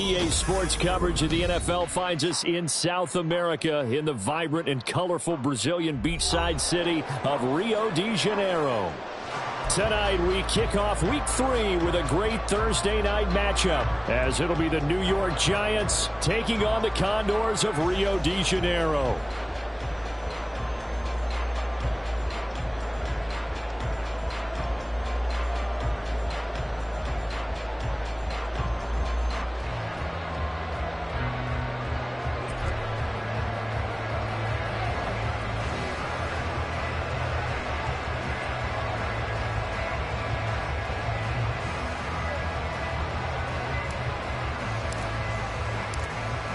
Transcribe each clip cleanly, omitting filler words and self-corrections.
RIO Sports coverage of the NFL finds us in South America in the vibrant and colorful Brazilian beachside city of Rio de Janeiro. Tonight we kick off week 3 with a great Thursday night matchup, as it'll be the New York Giants taking on the Condors of Rio de Janeiro.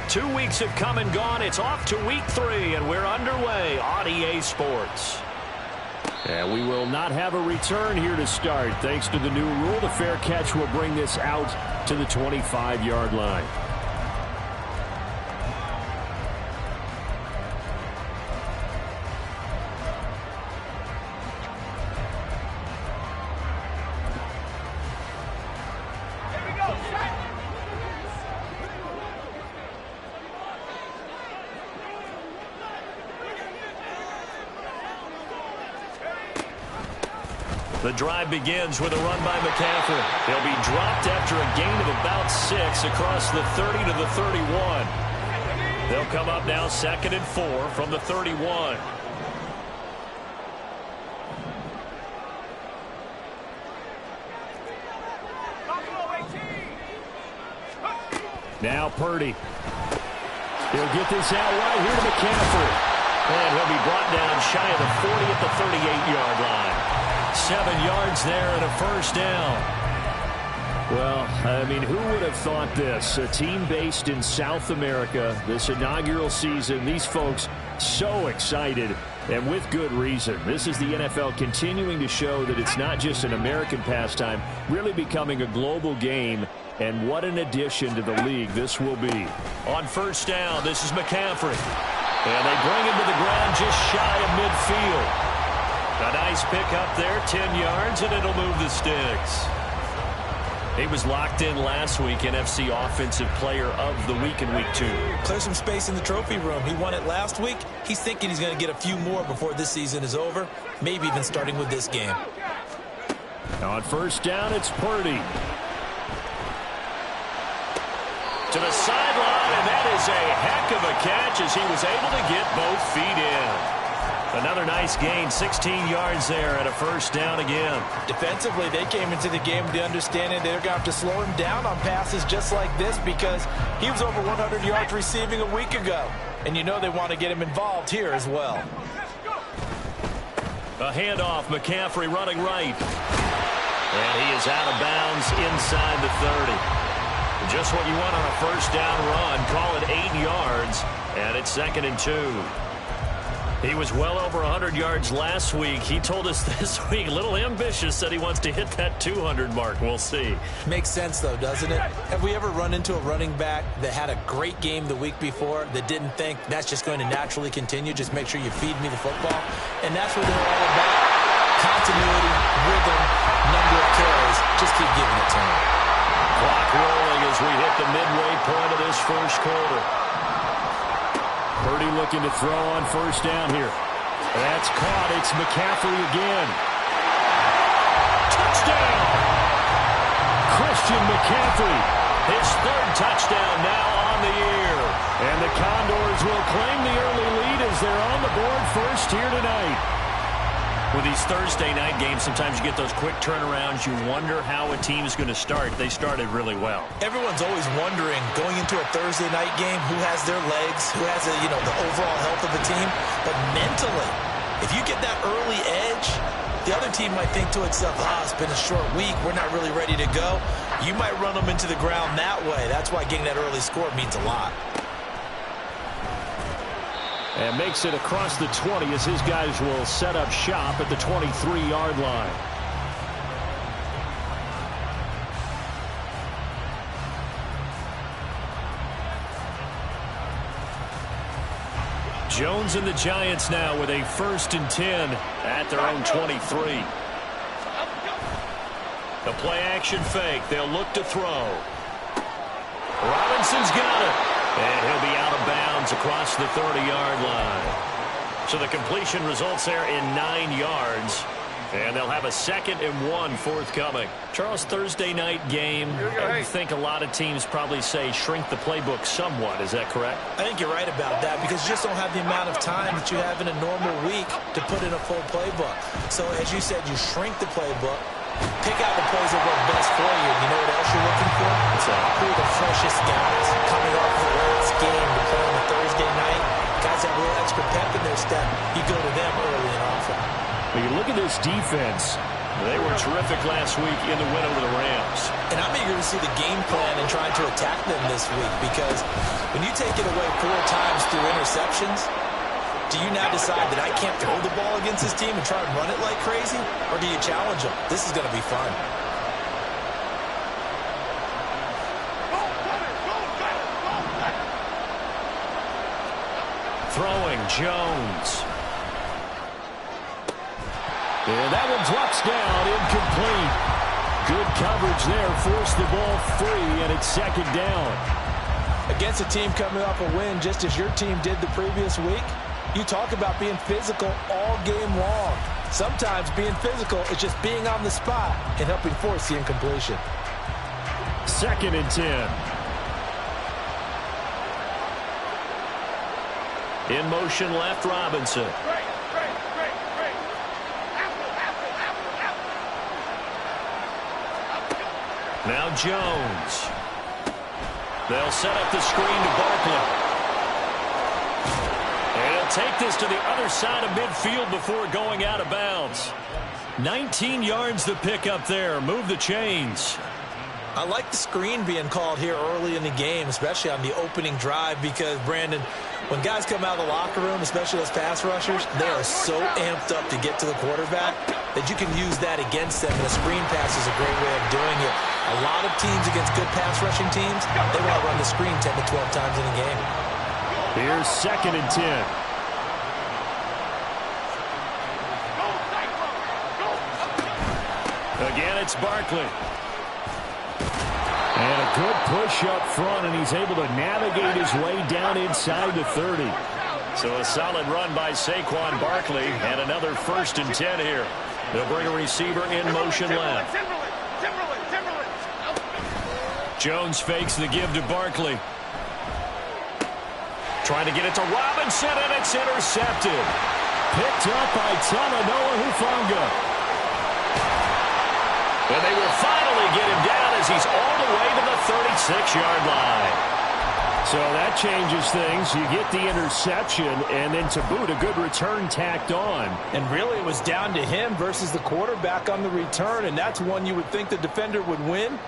Two weeks have come and gone. It's off to week 3, and we're underway on EA Sports. And we will not have a return here to start. Thanks to the new rule, the fair catch will bring this out to the 25-yard line. The drive begins with a run by McCaffrey. He'll be dropped after a gain of about 6 across the 30 to the 31. They'll come up now 2nd and 4 from the 31. Now Purdy. He'll get this out right here to McCaffrey. And he'll be brought down shy of the 40 at the 38-yard line. 7 yards there and a first down. Well, I mean, who would have thought this? A team based in South America, this inaugural season, these folks so excited, and with good reason. This is the NFL continuing to show that it's not just an American pastime, really becoming a global game, and what an addition to the league this will be. On first down, this is McCaffrey. And they bring him to the ground just shy of midfield. A nice pick up there, 10 yards, and it'll move the sticks. He was locked in last week, NFC Offensive Player of the Week in Week 2. Clear some space in the trophy room. He won it last week. He's thinking he's going to get a few more before this season is over, maybe even starting with this game. Now on first down, it's Purdy. To the sideline, and that is a heck of a catch as he was able to get both feet in. Another nice gain, 16 yards there and a first down again. Defensively, they came into the game with the understanding they're going to have to slow him down on passes just like this because he was over 100 yards receiving a week ago. And you know they want to get him involved here as well. A handoff, McCaffrey running right. And he is out of bounds inside the 30. Just what you want on a first down run. Call it 8 yards, and it's 2nd and 2. He was well over 100 yards last week. He told us this week, a little ambitious, that he wants to hit that 200 mark. We'll see. Makes sense, though, doesn't it? Have we ever run into a running back that had a great game the week before that didn't think that's just going to naturally continue? Just make sure you feed me the football. And that's what they're all about. Continuity, rhythm, number of carries. Just keep giving it to him. Clock rolling as we hit the midway point of this first quarter. Purdy looking to throw on first down here. That's caught. It's McCaffrey again. Touchdown! Christian McCaffrey. His 3rd touchdown now on the year. And the Condors will claim the early lead as they're on the board first here tonight. With these Thursday night games, sometimes you get those quick turnarounds. You wonder how a team is going to start. They started really well. Everyone's always wondering, going into a Thursday night game, who has their legs, who has the overall health of the team. But mentally, if you get that early edge, the other team might think to itself, it's been a short week. We're not really ready to go. You might run them into the ground that way. That's why getting that early score means a lot. And makes it across the 20 as his guys will set up shop at the 23-yard line. Jones and the Giants now with a 1st and 10 at their own 23. The play action fake. They'll look to throw. Robinson's got it. And he'll be out of bounds across the 30-yard line. So the completion results there in 9 yards. And they'll have a 2nd and 1 forthcoming. Charles, Thursday night game, I think a lot of teams probably say shrink the playbook somewhat. Is that correct? I think you're right about that because you just don't have the amount of time that you have in a normal week to put in a full playbook. So as you said, you shrink the playbook, pick out the plays that work best for you. You know what else you're looking for? Who are the freshest guys coming off the last game to play on a Thursday night? Guys that have a little extra pep in their step, you go to them early and often. When you look at this defense, they were terrific last week in the win over the Rams. And I'm eager to see the game plan and trying to attack them this week because when you take it away 4 times through interceptions, do you now decide that I can't throw the ball against this team and try and run it like crazy? Or do you challenge them? This is going to be fun. Throwing Jones. And that one drops down, incomplete. Good coverage there, forced the ball free, and it's 2nd down. Against a team coming off a win, just as your team did the previous week, you talk about being physical all game long. Sometimes being physical is just being on the spot and helping force the incompletion. 2nd and 10. In motion left, Robinson. Now Jones. They'll set up the screen to Barkley. And he'll take this to the other side of midfield before going out of bounds. 19 yards to pick up there. Move the chains. I like the screen being called here early in the game, especially on the opening drive, because, Brandon, when guys come out of the locker room, especially as pass rushers, they are so amped up to get to the quarterback that you can use that against them, and a screen pass is a great way of doing it. A lot of teams against good pass rushing teams, they want to run the screen 10 to 12 times in a game. Here's 2nd and 10. Again, it's Barkley. And a good push up front, and he's able to navigate his way down inside the 30. So a solid run by Saquon Barkley, and another 1st and 10 here. They'll bring a receiver in motion left. Jones fakes the give to Barkley. Trying to get it to Robinson, and it's intercepted. Picked up by Talanoa Hufanga. And they will finally get him down as he's all the way to the 36-yard line. So that changes things. You get the interception, and then to boot, a good return tacked on. And really, it was down to him versus the quarterback on the return, and that's one you would think the defender would win.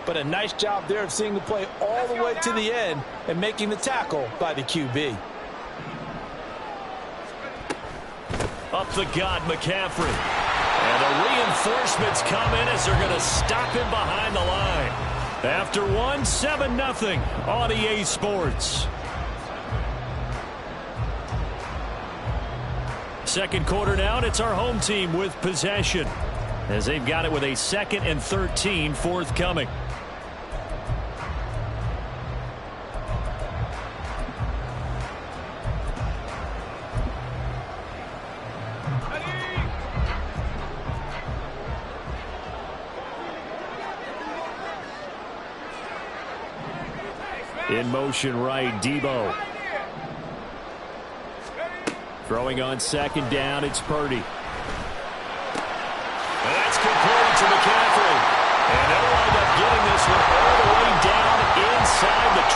But a nice job there of seeing the play all the way to the end and making the tackle by the QB. Up the gut, McCaffrey. And the reinforcements come in as they're going to stop him behind the line. After 7-0 on EA Sports. 2nd quarter now, and it's our home team with possession, as they've got it with a 2nd and 13 forthcoming. In motion right, Debo. Throwing on 2nd down, it's Purdy. And that's complete to McCaffrey. And they'll wind up getting this one all the way down inside the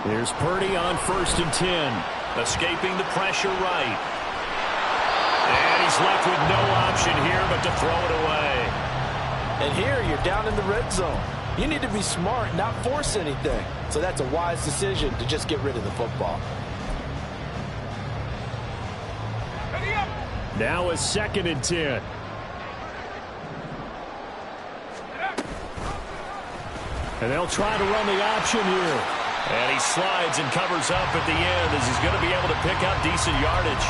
20. Here's Purdy on 1st and 10. Escaping the pressure right. And he's left with no option here but to throw it away. And here you're down in the red zone. You need to be smart, not force anything. So that's a wise decision to just get rid of the football. Now a 2nd and 10. And they'll try to run the option here. And he slides and covers up at the end as he's going to be able to pick up decent yardage.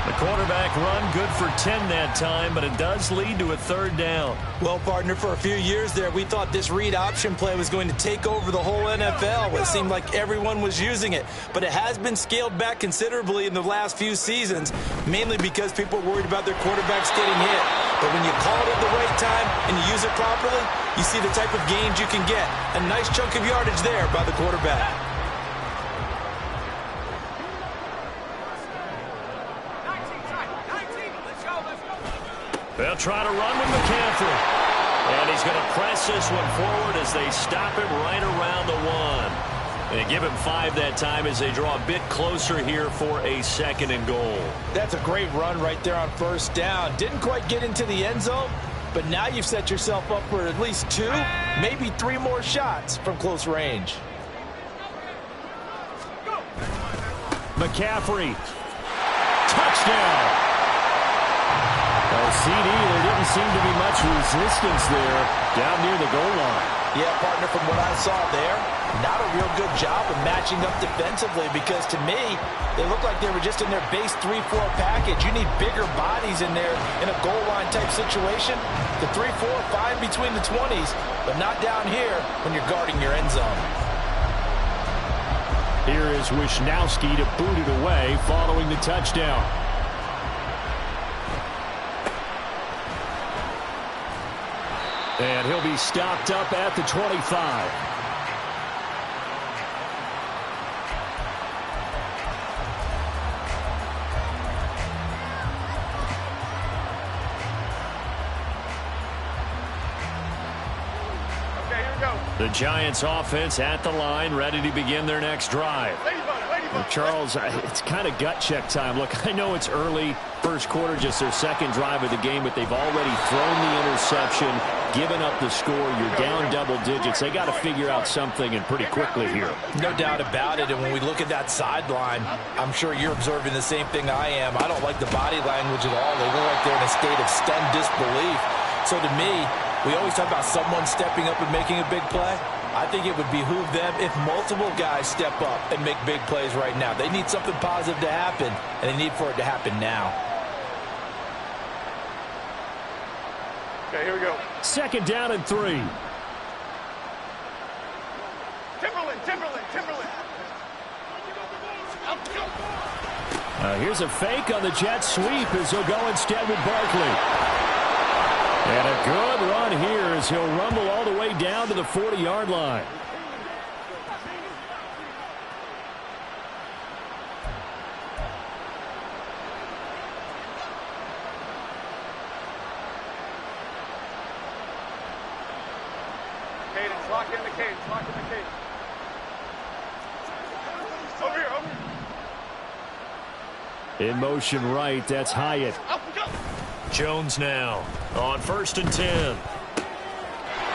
The quarterback run good for 10 that time, but it does lead to a third down. Well, partner, for a few years there, we thought this read option play was going to take over the whole NFL. It seemed like everyone was using it, but it has been scaled back considerably in the last few seasons, mainly because people are worried about their quarterbacks getting hit. But when you call it at the right time and you use it properly, you see the type of gains you can get. A nice chunk of yardage there by the quarterback. They'll try to run with McCaffrey. And he's going to press this one forward as they stop him right around the 1. They give him 5 that time as they draw a bit closer here for a 2nd and goal. That's a great run right there on first down. Didn't quite get into the end zone, but now you've set yourself up for at least 2, maybe 3 more shots from close range. McCaffrey. Touchdown. CD, there didn't seem to be much resistance there down near the goal line. Yeah, partner, from what I saw there, not a real good job of matching up defensively because to me, they look like they were just in their base 3-4 package. You need bigger bodies in there in a goal line type situation. The 3-4, fine between the 20s, but not down here when you're guarding your end zone. Here is Wisnowski to boot it away following the touchdown. And he'll be stopped up at the 25. Okay, here we go. The Giants offense at the line, ready to begin their next drive. Charles, it's kind of gut check time. Look, I know it's early, first quarter, just their 2nd drive of the game, but they've already thrown the interception, given up the score. You're down double digits. They got to figure out something, and pretty quickly here. No doubt about it, and when we look at that sideline, I'm sure you're observing the same thing I am. I don't like the body language at all. They look like they're in a state of stunned disbelief. So to me, we always talk about someone stepping up and making a big play. I think it would behoove them if multiple guys step up and make big plays right now. They need something positive to happen, and they need for it to happen now. Okay, here we go. 2nd down and 3. Timberland. Here's a fake on the jet sweep as he'll go instead with Barkley. And a good run here as he'll rumble all the way down to the 40-yard line. Cadence, lock in the cadence. Over here. In motion right, that's Hyatt. Jones now on 1st and 10.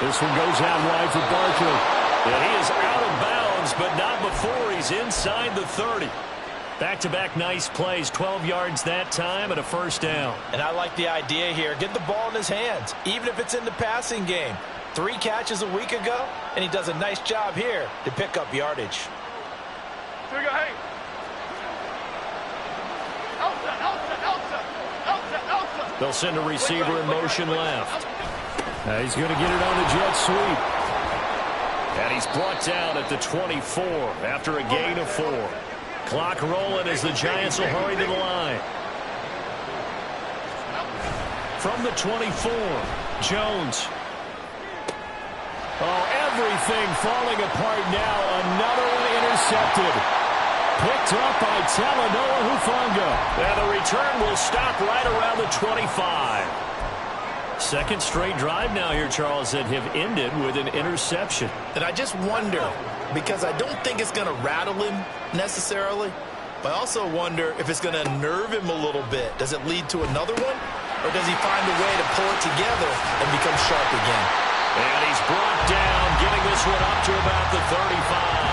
This one goes out wide for Barkley. And he is out of bounds, but not before he's inside the 30. Back-to-back nice plays, 12 yards that time and a 1st down. And I like the idea here. Get the ball in his hands, even if it's in the passing game. 3 catches a week ago, and he does a nice job here to pick up yardage. Here we go, hey. They'll send a receiver in motion left. He's going to get it on the jet sweep. And he's brought down at the 24 after a gain of 4. Clock rolling as the Giants will hurry to the line. From the 24, Jones. Oh, everything falling apart now. Another one intercepted. Picked up by Talanoa Hufanga. And the return will stop right around the 25. 2nd straight drive now here, Charles, that have ended with an interception. And I just wonder, because I don't think it's going to rattle him necessarily, but I also wonder if it's going to nerve him a little bit. Does it lead to another one? Or does he find a way to pull it together and become sharp again? And he's brought down, getting this one up to about the 35.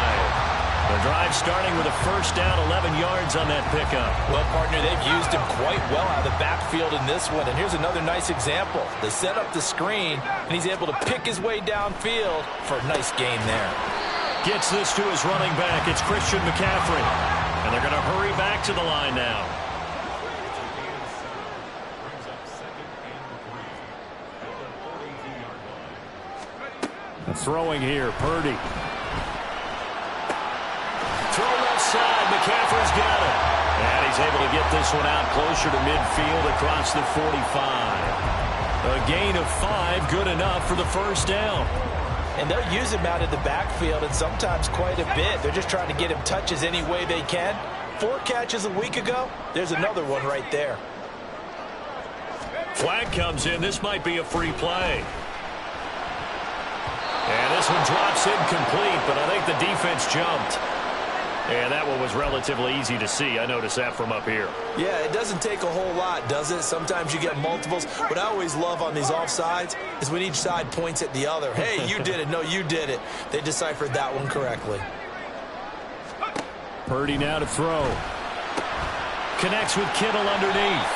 The drive starting with a 1st down, 11 yards on that pickup. Well, partner, they've used him quite well out of the backfield in this one. And here's another nice example. They set up the screen, and he's able to pick his way downfield for a nice gain there. Gets this to his running back. It's Christian McCaffrey. And they're going to hurry back to the line now. Throwing here, Purdy. Throw left side. McCaffrey's got it. And he's able to get this one out closer to midfield across the 45. A gain of 5, good enough for the first down. And they'll use him out in the backfield, and sometimes quite a bit. They're just trying to get him touches any way they can. 4 catches a week ago. There's another one right there. Flag comes in. This might be a free play. And this one drops incomplete, but I think the defense jumped. And that one was relatively easy to see. I noticed that from up here. Yeah, it doesn't take a whole lot, does it? Sometimes you get multiples. What I always love on these offsides is when each side points at the other. Hey, you did it. No, you did it. They deciphered that one correctly. Purdy now to throw. Connects with Kittle underneath.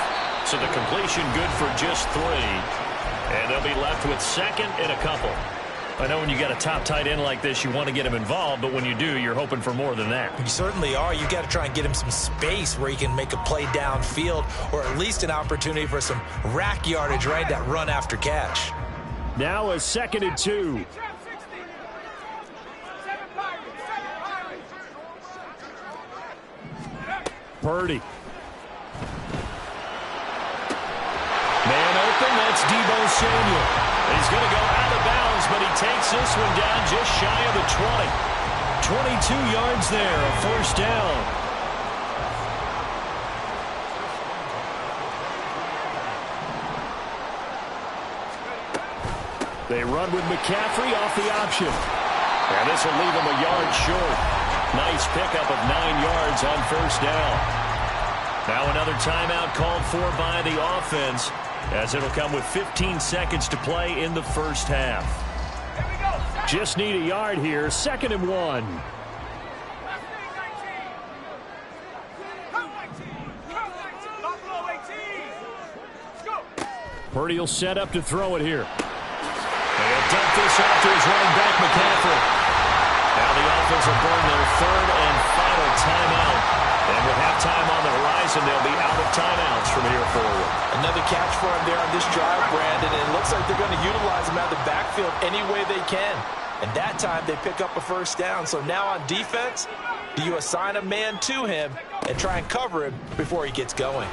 So the completion good for just 3. And they'll be left with second and a couple. I know when you got a top tight end like this, you want to get him involved, but when you do, you're hoping for more than that. You certainly are. You got to try and get him some space where he can make a play downfield, or at least an opportunity for some rack yardage, right? That run after catch. Now a 2nd and 2. Purdy. Man open, that's Deebo Samuel. He's going to go out of bounds, but he takes this one down just shy of the 20. 22 yards there, a first down. They run with McCaffrey off the option. And this will leave him a yard short. Nice pickup of 9 yards on first down. Now another timeout called for by the offense, as it'll come with 15 seconds to play in the first half. Just need a yard here. 2nd and 1. Purdy will set up to throw it here. They'll dump this off to his running back, McCaffrey. Now the offense will burn their 3rd and final timeout. And with halftime on the horizon, they'll be out of timeouts from here forward. Another catch for him there on this drive, Brandon, and it looks like they're going to utilize him out of the backfield any way they can. And that time, they pick up a first down. So now on defense, do you assign a man to him and try and cover him before he gets going?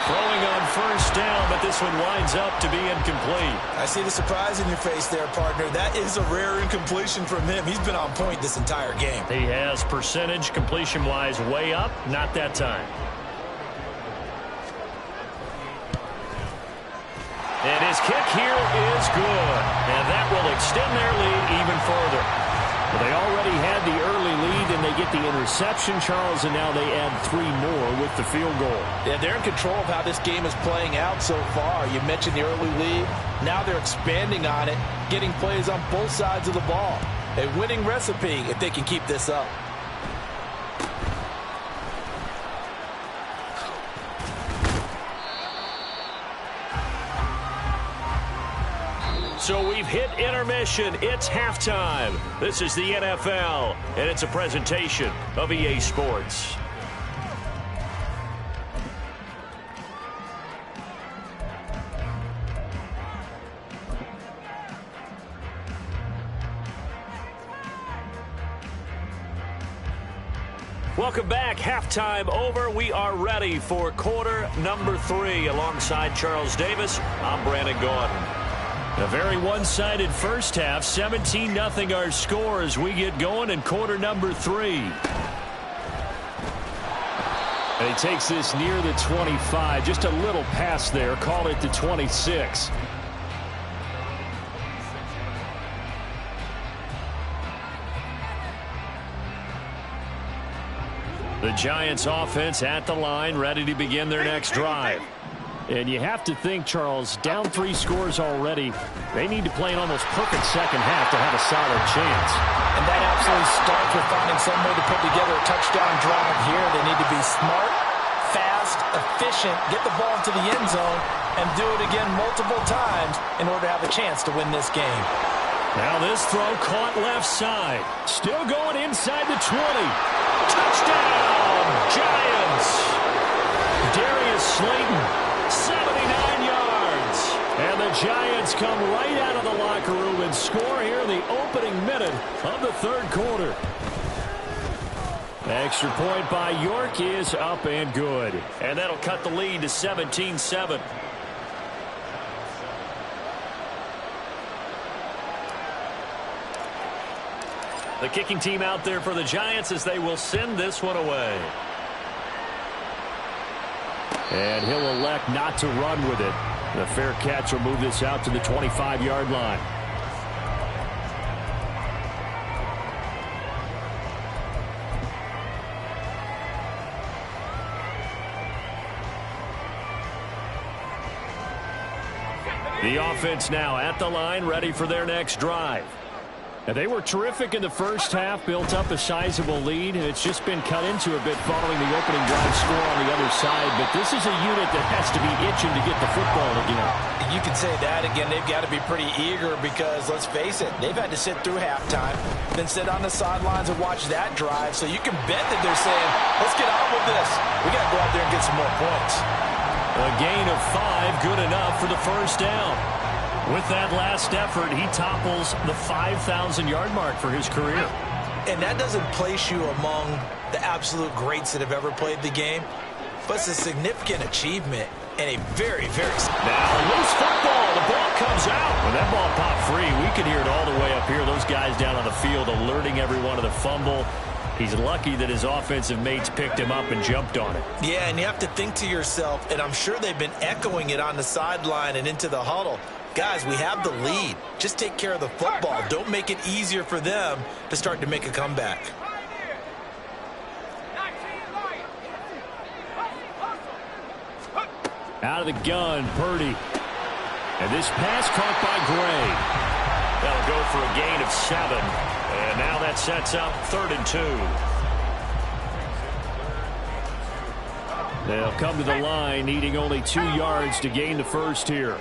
Throwing on first down, but this one winds up to be incomplete. I see the surprise in your face there, partner. That is a rare incompletion from him. He's been on point this entire game. He has percentage completion-wise way up, not that time. And his kick here is good. And that will extend their lead even further. Well, they already had the early lead, and they get the interception, Charles, and now they add 3 more with the field goal. Yeah, they're in control of how this game is playing out so far. You mentioned the early lead. Now they're expanding on it, getting plays on both sides of the ball. A winning recipe if they can keep this up. So we've hit intermission. It's halftime. This is the NFL, and it's a presentation of EA Sports. Welcome back. Halftime over. We are ready for quarter number 3. Alongside Charles Davis, I'm Brandon Gordon. A very one-sided first half. 17-0 our score as we get going in quarter number 3. And he takes this near the 25. Just a little pass there. Call it the 26. The Giants offense at the line, ready to begin their next drive. And you have to think, Charles, down 3 scores already. They need to play an almost perfect second half to have a solid chance. And that absolutely starts with finding some way to put together a touchdown drive here. They need to be smart, fast, efficient, get the ball into the end zone, and do it again multiple times in order to have a chance to win this game. Now this throw caught left side. Still going inside the 20. Touchdown, Giants. Darius Slayton, 79 yards. And the Giants come right out of the locker room and score here in the opening minute of the third quarter. Extra point by York is up and good. And that'll cut the lead to 17-7. The kicking team out there for the Giants as they will send this one away. And he'll elect not to run with it. The fair catch will move this out to the 25-yard line. The offense now at the line, ready for their next drive. And they were terrific in the first half, built up a sizable lead. It's just been cut into a bit following the opening drive score on the other side. But this is a unit that has to be itching to get the football again. You can say that again. They've got to be pretty eager because, let's face it, they've had to sit through halftime, then sit on the sidelines and watch that drive. So you can bet that they're saying, let's get on with this. We got to go out there and get some more points. A gain of 5, good enough for the first down. With that last effort, he topples the 5,000-yard mark for his career. And that doesn't place you among the absolute greats that have ever played the game, but it's a significant achievement and a very, very... Now, loose football. The ball comes out. When that ball popped free, we could hear it all the way up here. Those guys down on the field alerting everyone of the fumble. He's lucky that his offensive mates picked him up and jumped on it. Yeah, and you have to think to yourself, and I'm sure they've been echoing it on the sideline and into the huddle. Guys, we have the lead. Just take care of the football. Don't make it easier for them to start to make a comeback. Out of the gun, Purdy. And this pass caught by Gray. That'll go for a gain of 7. And now that sets up 3rd and 2. They'll come to the line, needing only 2 yards to gain the first here.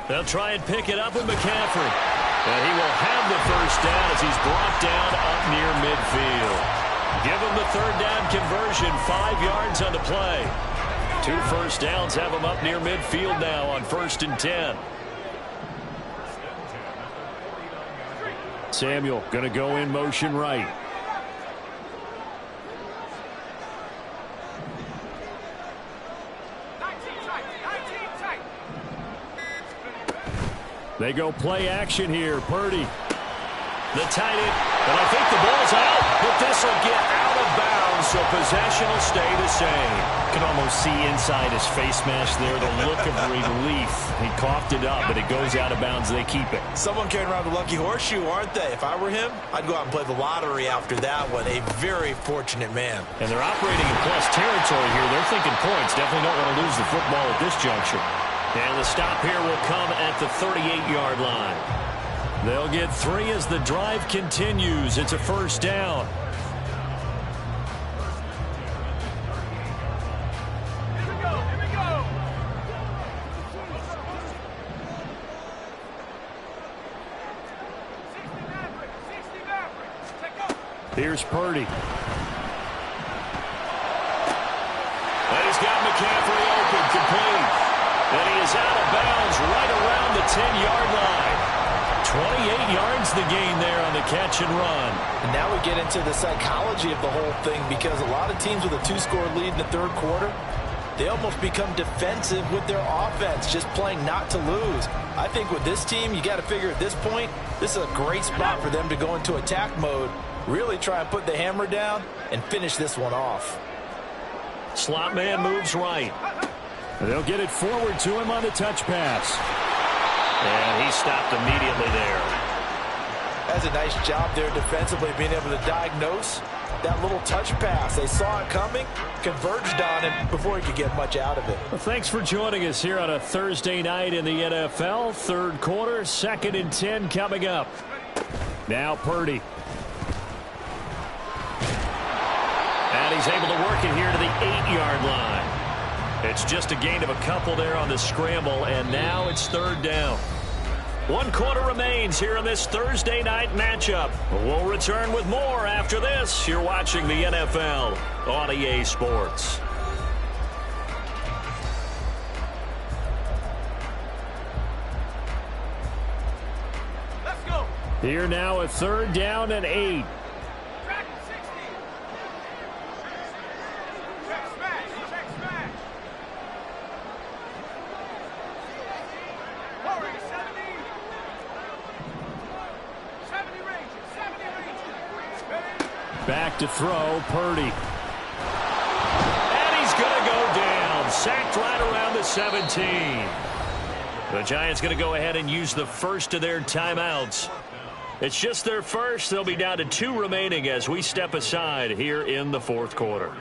They'll try and pick it up with McCaffrey. And he will have the first down as he's brought down up near midfield. Give him the 3rd down conversion, 5 yards on the play. 2 first downs have him up near midfield now on 1st and 10. Samuel going to go in motion right. They go play action here. Purdy. The tight end. And I think the ball's out. But this will get out of bounds, so possession will stay the same. You can almost see inside his face mask there the look of relief. He coughed it up, but it goes out of bounds. They keep it. Someone carrying around the lucky horseshoe, aren't they? If I were him, I'd go out and play the lottery after that one. A very fortunate man. And they're operating in plus territory here. They're thinking points. Definitely don't want to lose the football at this juncture. And the stop here will come at the 38-yard line. They'll get 3 as the drive continues. It's a first down. Here's Purdy. And he's got McCaffrey open, complete. And he is out of bounds right around the 10-yard line. 28 yards the gain there on the catch and run. And now we get into the psychology of the whole thing, because a lot of teams with a 2-score lead in the third quarter, they almost become defensive with their offense, just playing not to lose. I think with this team, you got to figure at this point, this is a great spot for them to go into attack mode, really try and put the hammer down and finish this one off. Slot man moves right. They'll get it forward to him on the touch pass. And he stopped immediately there. That's a nice job there defensively, being able to diagnose that little touch pass. They saw it coming, converged on him before he could get much out of it. Well, thanks for joining us here on a Thursday night in the NFL. Third quarter, 2nd and 10 coming up. Now Purdy. And he's able to work it here to the 8-yard line. It's just a gain of a couple there on the scramble, and now it's third down. 1 quarter remains here in this Thursday night matchup. We'll return with more after this. You're watching the NFL on EA Sports. Let's go. Here now a third down and 8. Track 60. Check smash. Check smash. Hurry, 70. 70 range. 70 range. Back to throw, Purdy. And he's going to go down. Sacked right around the 17. The Giants going to go ahead and use the first of their timeouts. It's just their first. They'll be down to 2 remaining as we step aside here in the fourth quarter.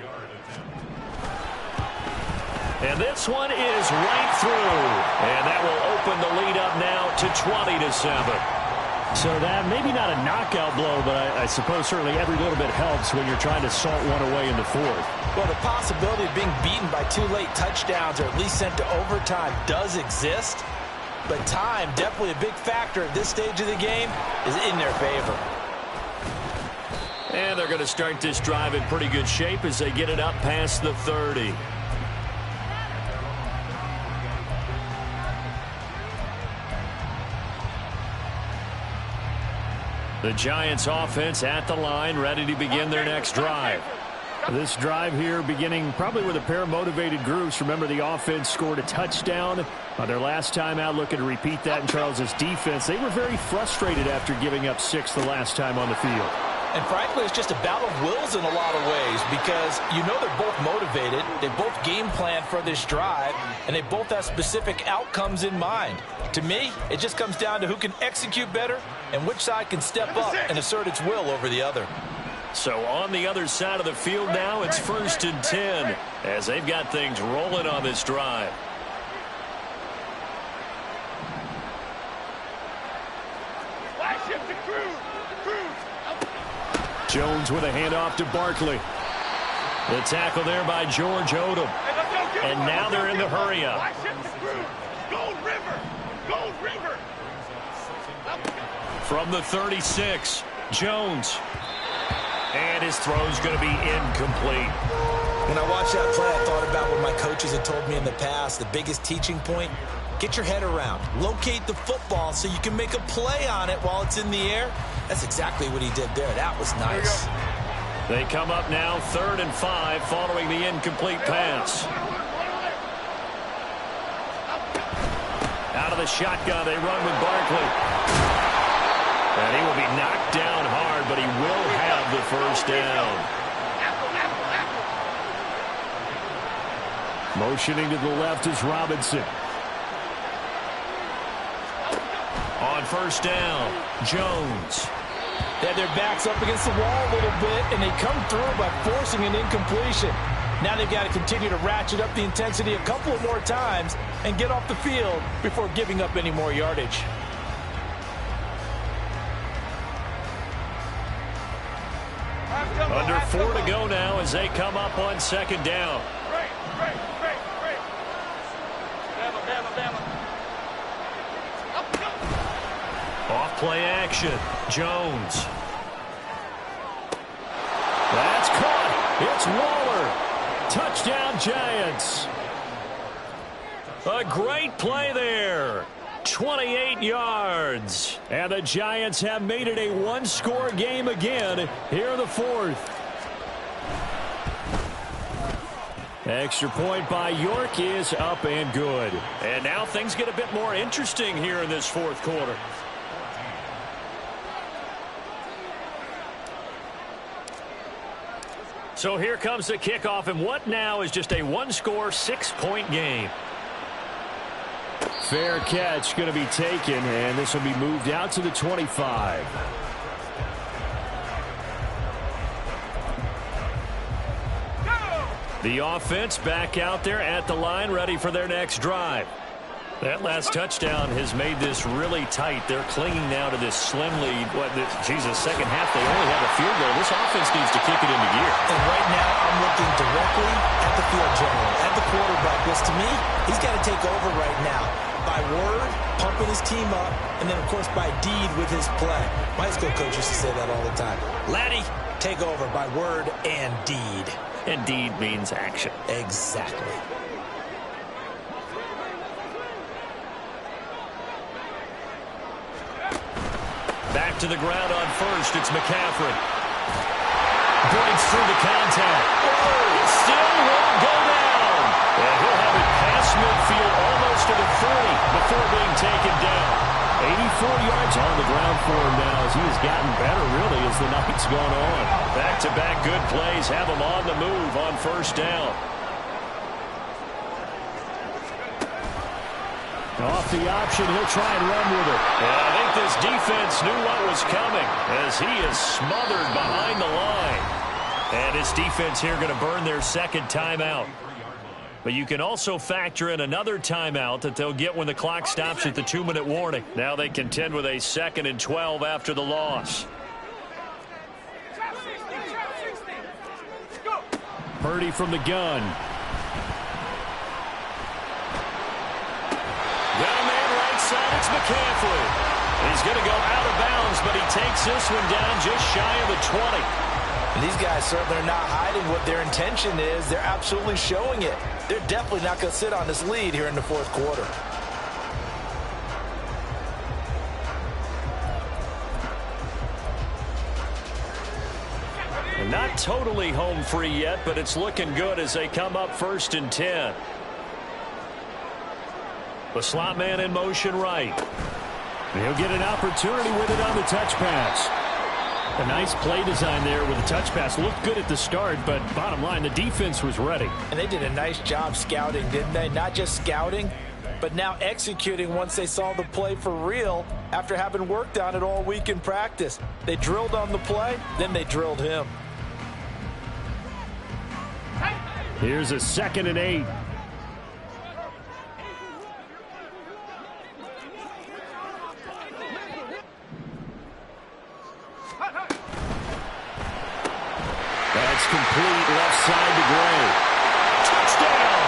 And this one is right through. And that will open the lead up now to 20-7. So that maybe not a knockout blow, but I suppose certainly every little bit helps when you're trying to salt one away in the fourth. Well, the possibility of being beaten by 2 late touchdowns or at least sent to overtime does exist. But time, definitely a big factor at this stage of the game, is in their favor. And they're going to start this drive in pretty good shape as they get it up past the 30. The Giants offense at the line, ready to begin their next drive. This drive here beginning probably with a pair of motivated groups. Remember, the offense scored a touchdown on their last time out, looking to repeat that in Charles's defense. They were very frustrated after giving up 6 the last time on the field. And frankly, it's just a battle of wills in a lot of ways because you know they're both motivated, they both game plan for this drive, and they both have specific outcomes in mind. To me, it just comes down to who can execute better and which side can step up and assert its will over the other. So on the other side of the field now, it's 1st and 10 as they've got things rolling on this drive. Flash him to Cruz. Jones with a handoff to Barkley. The tackle there by George Odom. And now they're in the hurry up. Gold River. Gold River. From the 36, Jones. And his throw's going to be incomplete. When I watched that play, I thought about what my coaches had told me in the past. The biggest teaching point, get your head around. Locate the football so you can make a play on it while it's in the air. That's exactly what he did there. That was nice. They come up now 3rd and 5 following the incomplete pass. Out of the shotgun, they run with Barkley. And he will be knocked down hard, but he will have the first down. Motioning to the left is Robinson. On first down, Jones. They had their backs up against the wall a little bit, and they come through by forcing an incompletion. Now they've got to continue to ratchet up the intensity a couple of more times and get off the field before giving up any more yardage. Under 4 to go now as they come up on 2nd down. Off play action, Jones. That's caught. It's Waller. Touchdown, Giants. A great play there. 28 yards. And the Giants have made it a one-score game again here in the fourth. Extra point by York is up and good. And now things get a bit more interesting here in this fourth quarter. So here comes the kickoff, and what now is just a one-score, 6-point game. Fair catch going to be taken, and this will be moved out to the 25. The offense back out there at the line, ready for their next drive. That last touchdown has made this really tight. They're clinging now to this slim lead. Second half, they only have a field goal. This offense needs to kick it into gear. And right now, I'm looking directly at the field general, at the quarterback. Because to me, he's got to take over right now. By word, pumping his team up, and then, of course, by deed with his play. My high school coach used to say that all the time. Laddie, take over by word and deed. And deed means action. Exactly. Back to the ground on first. It's McCaffrey. Breaks through the contact. It still won't go down. And he'll have it past midfield almost to the 40 before being taken down. 84 yards on the ground for him now as he has gotten better, really, as the night's gone on. Back-to-back good plays have him on the move on first down. Off the option, he'll try and run with it. And I think this defense knew what was coming as he is smothered behind the line. And this defense here going to burn their second timeout. But you can also factor in another timeout that they'll get when the clock stops at the 2-minute warning. Now they contend with a 2nd and 12 after the loss. Purdy from the gun. Got a man right side, it's McCaffrey. He's going to go out of bounds, but he takes this one down just shy of the 20. And these guys certainly are not hiding what their intention is. They're absolutely showing it. They're definitely not going to sit on this lead here in the fourth quarter. And not totally home free yet, but it's looking good as they come up 1st and 10. The slot man in motion right. He'll get an opportunity with it on the touch pass. A nice play design there with the touch pass. Looked good at the start, but bottom line, the defense was ready. And they did a nice job scouting, didn't they? Not just scouting, but now executing once they saw the play for real after having worked on it all week in practice. They drilled on the play, then they drilled him. Here's a 2nd and 8. That's complete left side to Gray. Touchdown!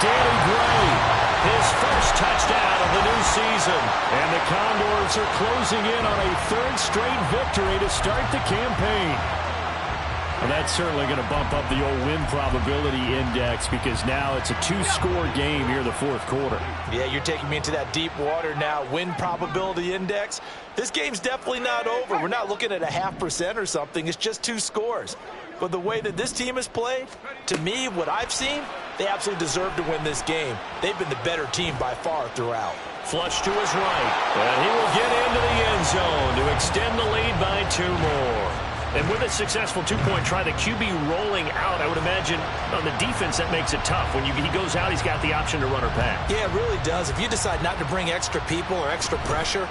Danny Gray, his first touchdown of the new season. And the Condors are closing in on a 3rd straight victory to start the campaign. Well, that's certainly going to bump up the old win probability index because now it's a 2-score game here in the fourth quarter. Yeah, you're taking me into that deep water now. Win probability index. This game's definitely not over. We're not looking at a 0.5% or something. It's just 2 scores. But the way that this team has played, to me, what I've seen, they absolutely deserve to win this game. They've been the better team by far throughout. Flush to his right. And he will get into the end zone to extend the lead by 2 more. And with a successful 2-point try, the QB rolling out, I would imagine on the defense that makes it tough. When he goes out, he's got the option to run or pass. Yeah, it really does. If you decide not to bring extra people or extra pressure,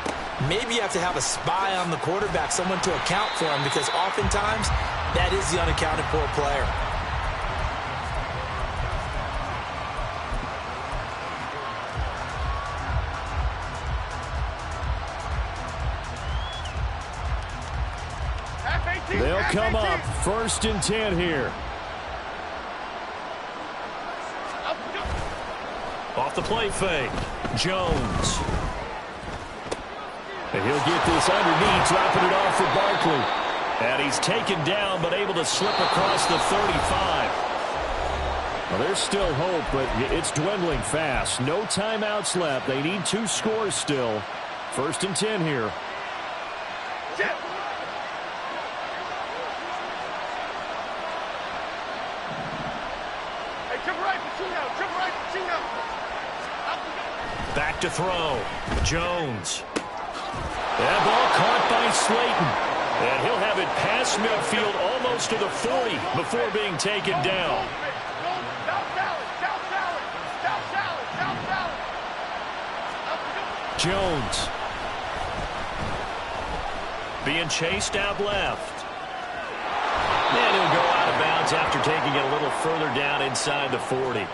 maybe you have to have a spy on the quarterback, someone to account for him, because oftentimes that is the unaccounted for player. They'll come up 1st and 10 here. Off the play fake, Jones. And he'll get this underneath, dropping it off for Barkley. And he's taken down, but able to slip across the 35. Well, there's still hope, but it's dwindling fast. No timeouts left. They need 2 scores still. 1st and 10 here. Back to throw. Jones. That ball caught by Slayton. And he'll have it past midfield almost to the 40 before being taken down. Jones. Being chased out left. And he'll go out of bounds after taking it a little further down inside the 40.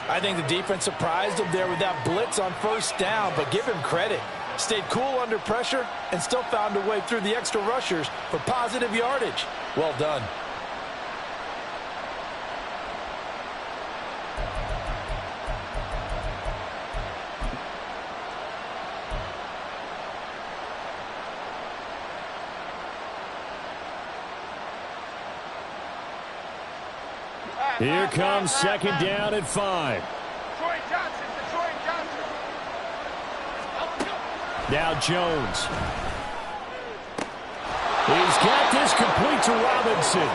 I think the defense surprised him there with that blitz on first down, but give him credit. Stayed cool under pressure and still found a way through the extra rushers for positive yardage. Well done. Here comes second down at 5. Troy Johnson. Now Jones. He's got this complete to Robinson.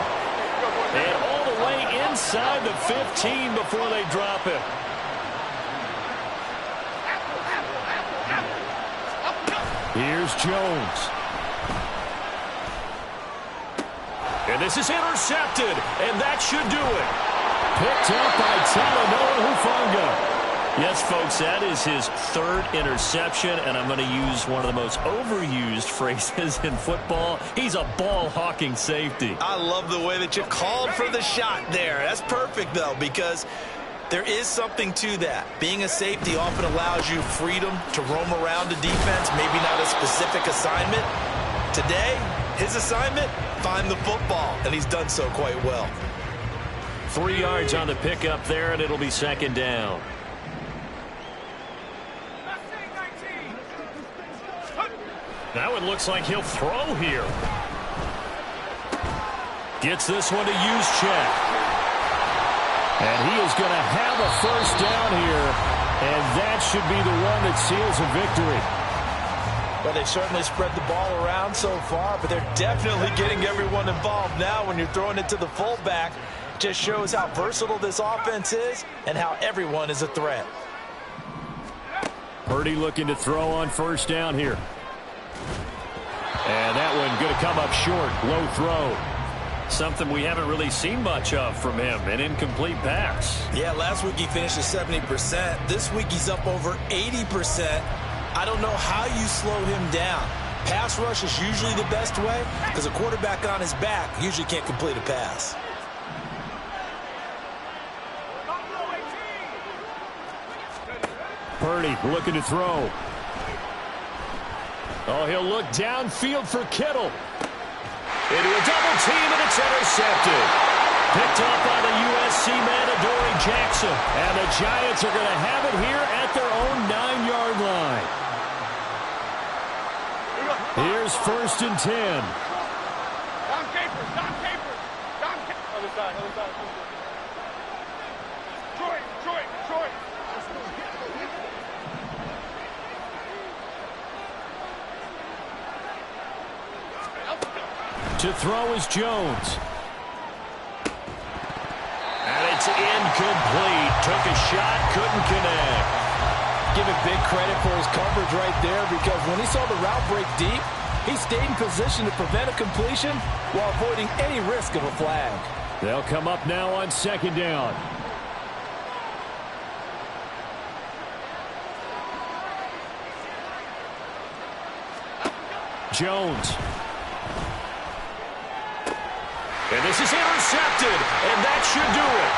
And all the way inside the 15 before they drop him. Here's Jones. And this is intercepted, and that should do it. Picked up by Talanoa Hufanga. Yes, folks, that is his third interception, and I'm going to use one of the most overused phrases in football. He's a ball-hawking safety. I love the way that you called for the shot there. That's perfect, though, because there is something to that. Being a safety often allows you freedom to roam around the defense, maybe not a specific assignment. Today, his assignment, find the football, and he's done so quite well. 3 yards on the pickup there, and it'll be second down. Now it looks like he'll throw here. Gets this one to Juszczyk. And he is going to have a first down here, and that should be the one that seals a victory. Well, they've certainly spread the ball around so far, but they're definitely getting everyone involved now when you're throwing it to the fullback. Just shows how versatile this offense is and how everyone is a threat. Purdy looking to throw on first down here. And that one going to come up short. Low throw. Something we haven't really seen much of from him. An incomplete pass. Yeah, last week he finished at 70%. This week he's up over 80%. I don't know how you slow him down. Pass rush is usually the best way because a quarterback on his back usually can't complete a pass. Purdy looking to throw. Oh, he'll look downfield for Kittle. Into a double team, and it's intercepted. Picked up by the USC man, Adoree Jackson. And the Giants are going to have it here at their own 9-yard line. Here's first and 10. Don Capers. Other side. Troy. To throw is Jones. And it's incomplete. Took a shot, couldn't connect. Give him big credit for his coverage right there because when he saw the route break deep, he stayed in position to prevent a completion while avoiding any risk of a flag. They'll come up now on second down. Jones. And this is intercepted, and that should do it.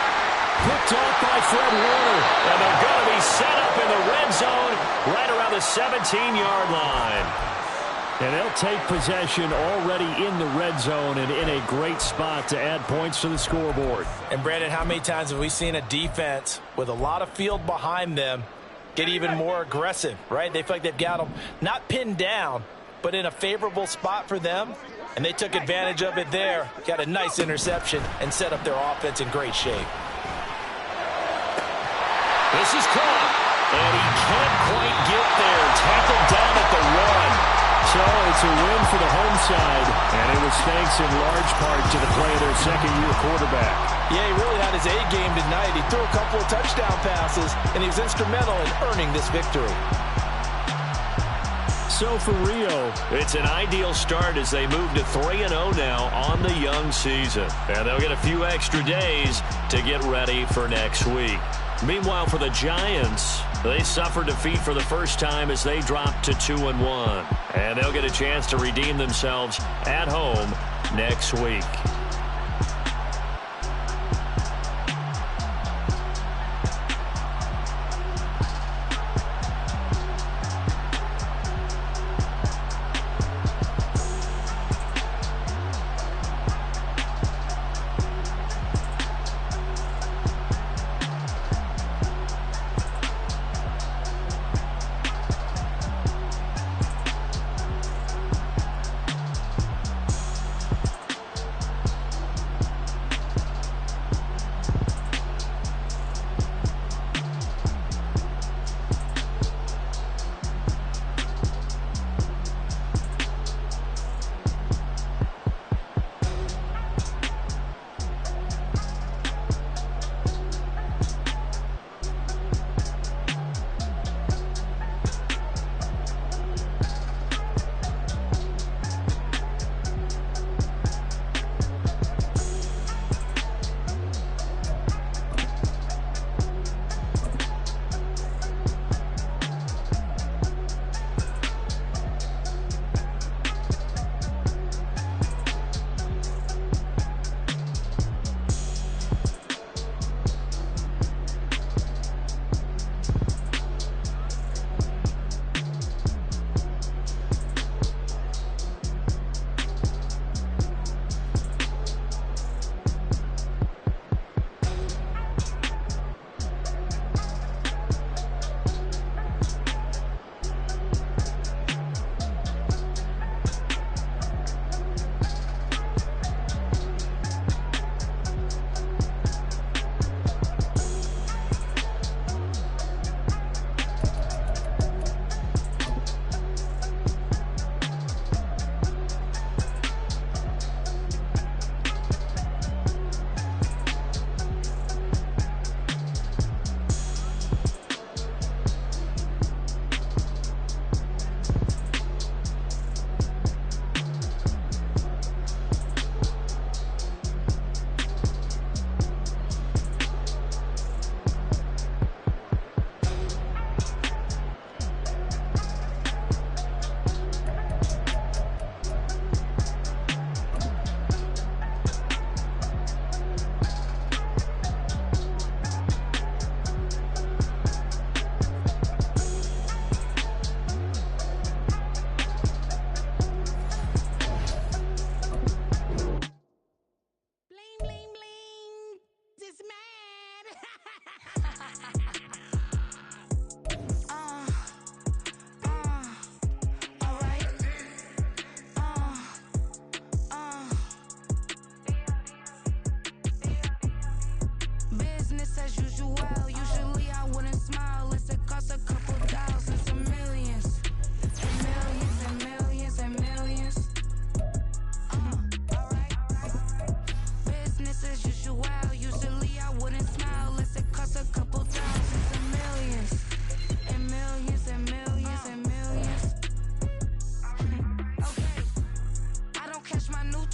Picked off by Fred Warner, and they're going to be set up in the red zone right around the 17-yard line. And they'll take possession already in the red zone and in a great spot to add points to the scoreboard. And, Brandon, how many times have we seen a defense with a lot of field behind them get even more aggressive, right? They feel like they've got them not pinned down, but in a favorable spot for them. And they took advantage of it there, got a nice interception, and set up their offense in great shape. This is caught, and he can't quite get there. Tackled down at the 1. So it's a win for the home side, and it was thanks in large part to the play of their second-year quarterback. Yeah, he really had his A game tonight. He threw a couple of touchdown passes, and he was instrumental in earning this victory. So for Rio, it's an ideal start as they move to 3-0 now on the young season. And they'll get a few extra days to get ready for next week. Meanwhile, for the Giants, they suffered defeat for the first time as they dropped to 2-1. And they'll get a chance to redeem themselves at home next week.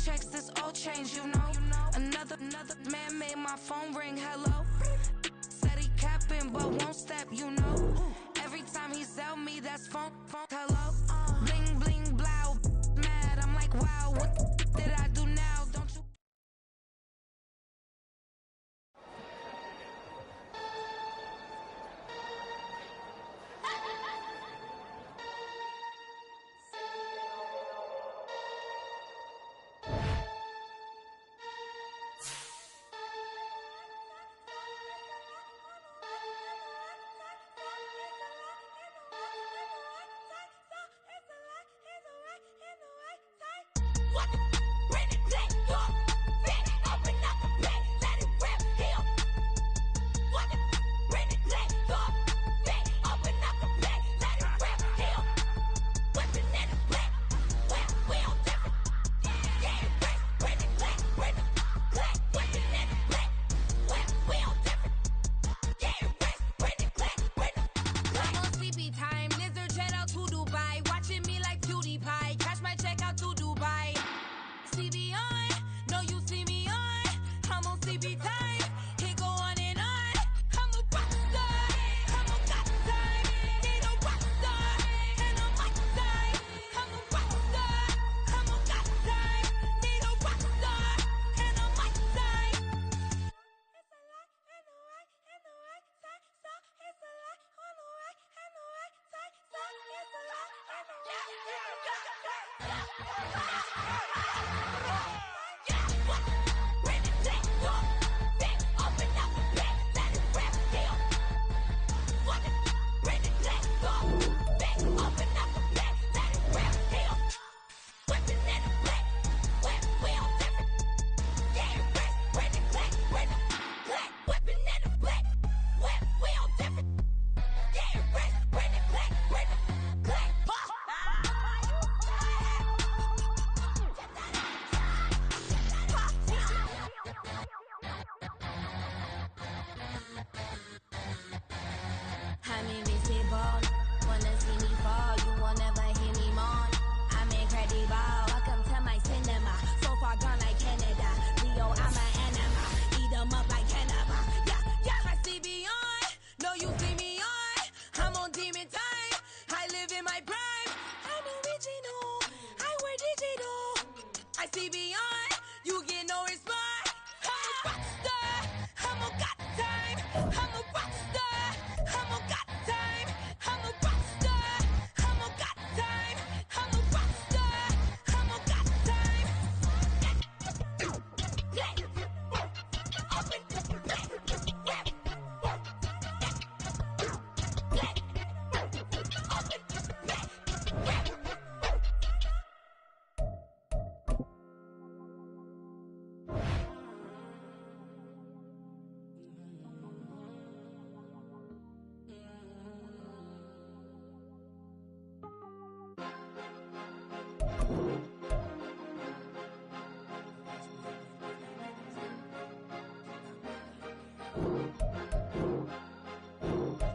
checks, this all changed, you know. Another man made my phone ring, hello. Said he capping, but won't step, you know. Every time he sell me, that's phone, hello. Bling, bling, blow, mad, I'm like, wow, what did I do now? Don't you?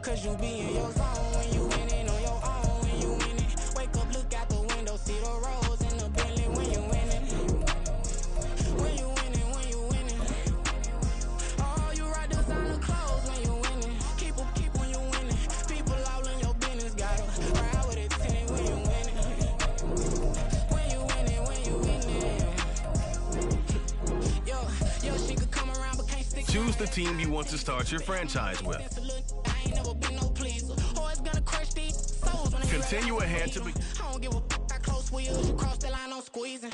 Cause you be in your zone when you winning on your own. When you winning, wake up, look out the window, see the rose in the Bentley. When you winning, when you winning, when you winning. Oh, you ride the sign of clothes when you winning. Keep when you winning. People all in your business, gotta ride with it 10 when you winning. When you winning, when you winning. Yo, she could come around but can't stick. Choose the team you want to start your franchise with. Continue ahead to be. I don't give a close wheels, you cross the line on squeezing.